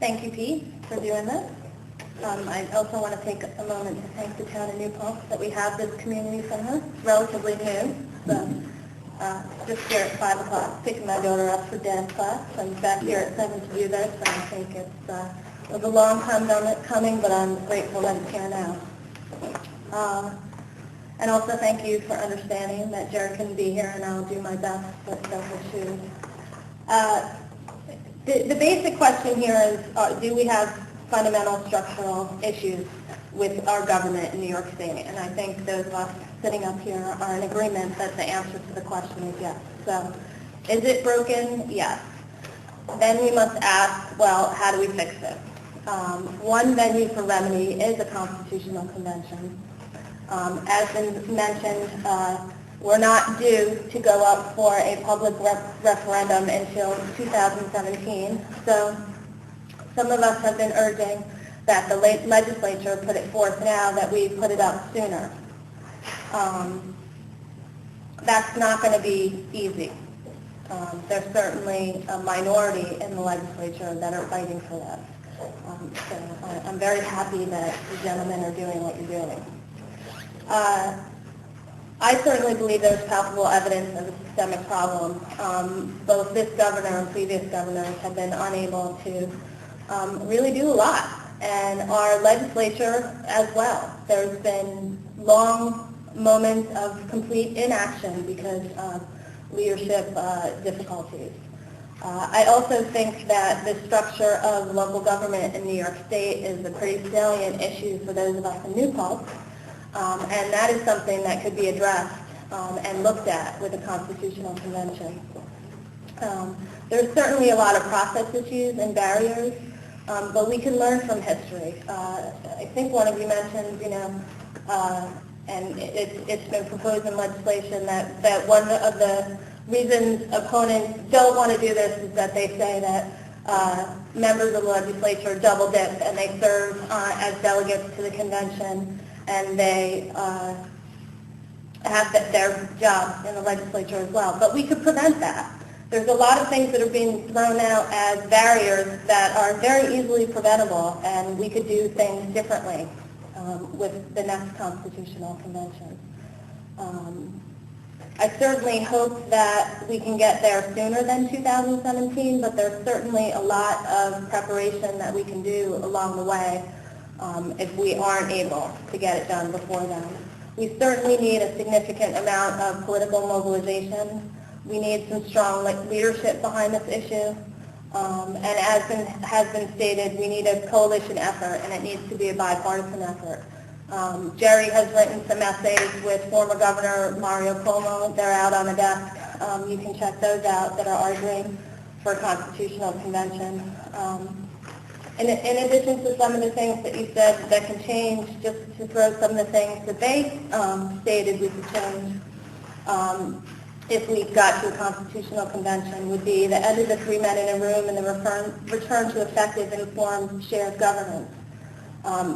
Thank you, Pete, for doing this. I also want to take a moment to thank the town of New Paltz that we have this community center. It's relatively new, so just here at 5 o'clock, picking my daughter up for dance class. I'm back here at 7 to do this, and I think it was a long time coming, but I'm grateful that it's here now. And also thank you for understanding that Jerry couldn't be here, and I'll do my best with those issues. The basic question here is, do we have fundamental structural issues with our government in New York State? And I think those of us sitting up here are in agreement that the answer to the question is yes. So, is it broken? Yes. Then we must ask, well, how do we fix it? One venue for remedy is a constitutional convention. As been mentioned, we're not due to go up for a public referendum until 2017. So some of us have been urging that the legislature put it forth now, that we put it up sooner. That's not going to be easy. There's certainly a minority in the legislature that are fighting for that. So I'm very happy that the gentlemen are doing what you're doing. I certainly believe there's palpable evidence of a systemic problem. Both this governor and previous governors have been unable to really do a lot, and our legislature as well. There's been long moments of complete inaction because of leadership difficulties. I also think that the structure of local government in New York State is a pretty salient issue for those of us in New Paltz. And that is something that could be addressed and looked at with a constitutional convention. There's certainly a lot of process issues and barriers, but we can learn from history. I think one of you mentioned, and it's been proposed in legislation that one of the reasons opponents don't want to do this is that they say that members of the legislature double dip and they serve as delegates to the convention, and they have their jobs in the legislature as well. But we could prevent that. There's a lot of things that are being thrown out as barriers that are very easily preventable, and we could do things differently with the next constitutional convention. I certainly hope that we can get there sooner than 2017, but there's certainly a lot of preparation that we can do along the way if we aren't able to get it done before then. We certainly need a significant amount of political mobilization. We need some strong leadership behind this issue. And as has been stated, we need a coalition effort, and it needs to be a bipartisan effort. Jerry has written some essays with former Governor Mario Cuomo. They're out on the desk. You can check those out that are arguing for a constitutional convention. In addition to some of the things that you said that can change, just to throw some of the things that they stated we could change if we got to a constitutional convention would be the end of the 3 men in a room and the return to effective, informed, shared governance.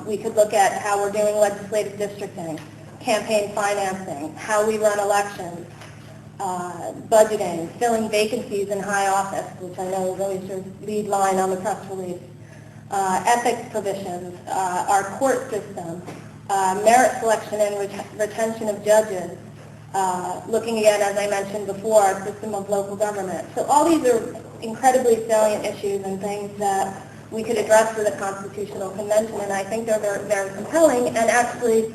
We could look at how we're doing legislative districting, campaign financing, how we run elections, budgeting, filling vacancies in high office, which I know is always your lead line on the press release, ethics provisions, our court system, merit selection and retention of judges, looking again, as I mentioned before, our system of local government. So all these are incredibly salient issues and things that we could address with a constitutional convention, and I think they're very compelling, and actually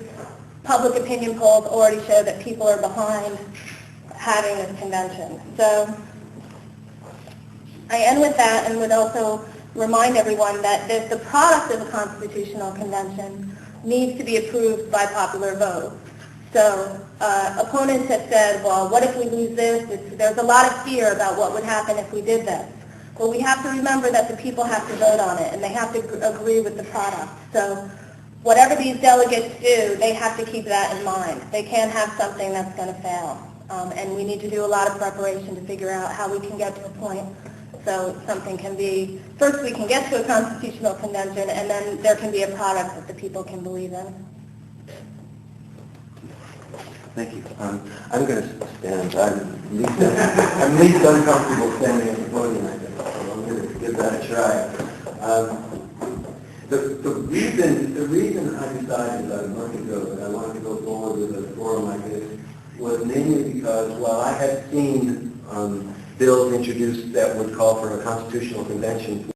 public opinion polls already show that people are behind having this convention. So I end with that and would also remind everyone that the product of a constitutional convention needs to be approved by popular vote. So opponents have said, well, what if we lose this? There's a lot of fear about what would happen if we did this. Well, we have to remember that the people have to vote on it, and they have to agree with the product. So whatever these delegates do, they have to keep that in mind. They can't have something that's going to fail. And we need to do a lot of preparation to figure out how we can get to a point so something can be, first we can get to a constitutional convention, and then there can be a product that the people can believe in. Thank you. I'm going to stand. I'm least uncomfortable standing at the podium, I think, so I'm going to give that a try. The reason I decided about a month ago that I wanted to go forward with a forum like this was mainly because while I had seen bills introduced that would call for a constitutional convention